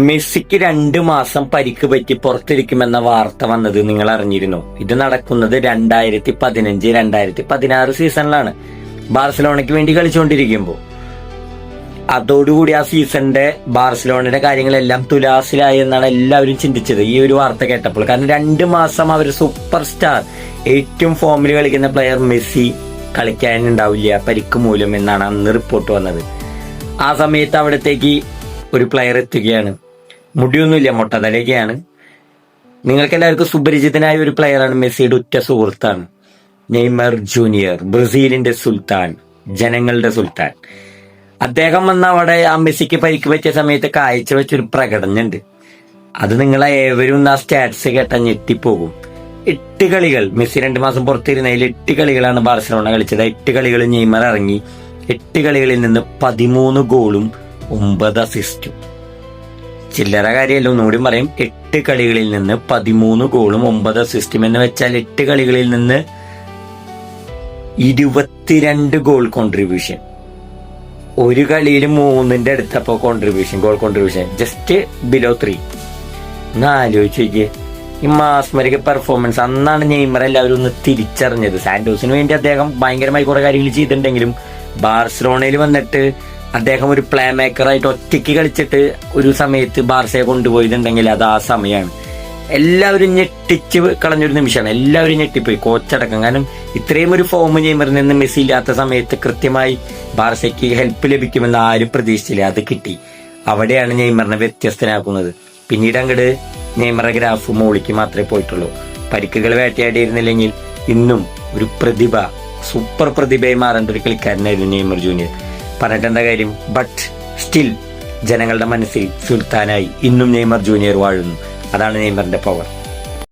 മെസ്സിക്ക് 2 മാസം പരിക്ക് പറ്റി പുറത്തിരിക്കുമെന്ന വാർത്ത വന്നത് നിങ്ങൾ അറിഞ്ഞിരുന്നു. ഇത് നടക്കുന്നത് 2015-2016 സീസണിലാണ്, ബാർസലോണയ്ക്ക് വേണ്ടി കളിച്ചുകൊണ്ടിരിക്കുമ്പോൾ. അതോടുകൂടി ആ സീസണിന്റെ ബാർസലോണയുടെ കാര്യങ്ങളെല്ലാം തുലാസിലായി എന്നാണ് എല്ലാവരും ചിന്തിച്ചത് ഈ ഒരു വാർത്ത കേട്ടപ്പോൾ. കാരണം 2 മാസം അവർ സൂപ്പർ സ്റ്റാർ, ഏറ്റവും ഫോമിൽ കളിക്കുന്ന പ്ലെയർ മെസ്സി കളിക്കാനുണ്ടാവില്ല പരിക്ക് മൂലം എന്നാണ് അന്ന് റിപ്പോർട്ട് വന്നത്. ആ സമയത്ത് അവിടത്തേക്ക് ഒരു പ്ലെയർ എത്തുകയാണ്. മുടിയൊന്നുമില്ല, മൊട്ടതലയൊക്കെയാണ്. നിങ്ങൾക്ക് എല്ലാവർക്കും സുപരിചിതനായ ഒരു പ്ലെയറാണ്, മെസ്സിയുടെ ഉറ്റ സുഹൃത്താണ് നെയ്മർ ജൂനിയർ, ബ്രസീലിന്റെ സുൽത്താൻ, ജനങ്ങളുടെ സുൽത്താൻ. അദ്ദേഹം വന്ന അവിടെ ആ മെസ്സിക്ക് പരിക്ക് പറ്റിയ സമയത്ത് കാഴ്ചവെച്ചൊരു പ്രകടനമുണ്ട്. അത് നിങ്ങളെ ഏവരും ആ സ്റ്റാറ്റ്സ് കേട്ടാൽ ഞെട്ടിപ്പോകും. 8 കളികൾ, മെസ്സി 2 മാസം പുറത്തിരുന്നതിൽ 8 കളികളാണ് ബാർസലോണ കളിച്ചത്. 8 കളികൾ നെയ്മർ ഇറങ്ങി. 8 കളികളിൽ നിന്ന് 13 ഗോളും 9 അസിസ്റ്റും. ചില്ലറ കാര്യമല്ല, ഒന്നുകൂടി പറയും. 8 കളികളിൽ നിന്ന് 13 ഗോളും 9 അസിസ്റ്റും എന്ന് വെച്ചാൽ 8 കളികളിൽ നിന്ന് 22 ഗോൾ കോൺട്രിബ്യൂഷൻ. ഒരു കളിയിൽ 3ന്റെ അടുത്തപ്പോ contribution, goal contribution just below 3. ഒന്ന് ആലോചിച്ച് നോക്കിയേ ഈ മാസ്മരിക പെർഫോമൻസ്. അന്നാണ് നെയ്മർ എല്ലാവരും ഒന്ന് തിരിച്ചറിഞ്ഞത്. സാന്റോസിന് വേണ്ടി അദ്ദേഹം ഭയങ്കരമായി കുറെ കാര്യങ്ങൾ ചെയ്തിട്ടുണ്ടെങ്കിലും ബാർസലോണയിൽ വന്നിട്ട് അദ്ദേഹം ഒരു പ്ലേ മേക്കറായിട്ട് ഒറ്റയ്ക്ക് കളിച്ചിട്ട് ഒരു സമയത്ത് ബാർസയെ കൊണ്ടുപോയിട്ടുണ്ടെങ്കിൽ അത് ആ സമയമാണ്. എല്ലാവരും ഞെട്ടിച്ച് കളഞ്ഞൊരു നിമിഷമാണ്. എല്ലാവരും ഞെട്ടിപ്പോയി, കോച്ചടക്കം. കാരണം ഇത്രയും ഒരു ഫോം നെയ്മറിൽ നിന്ന് മെസ്സി ഇല്ലാത്ത സമയത്ത് കൃത്യമായി ബാർസയ്ക്ക് ഹെൽപ്പ് ലഭിക്കുമെന്ന് ആരും പ്രതീക്ഷിച്ചില്ല. അത് കിട്ടി. അവിടെയാണ് നെയ്മറിനെ വ്യത്യസ്തനാക്കുന്നത്. പിന്നീട് അങ്ങോട്ട് നെയ്മറുടെ ഗ്രാഫ് മോളിക്ക് മാത്രമേ പോയിട്ടുള്ളൂ. പരിക്കുകൾ വേട്ടയാടിയിരുന്നില്ലെങ്കിൽ ഇന്നും ഒരു പ്രതിഭ, സൂപ്പർ പ്രതിഭയായി മാറേണ്ട ഒരു കളിക്കാരനായിരുന്നു നെയ്മർ ജൂനിയർ. പറഞ്ഞിട്ട് എന്താ കാര്യം? ബട്ട് സ്റ്റിൽ ജനങ്ങളുടെ മനസ്സിൽ സുൽത്താനായി ഇന്നും നെയ്മർ ജൂനിയർ വാഴുന്നു. അതാണ് നെയ്മറിന്റെ പവർ.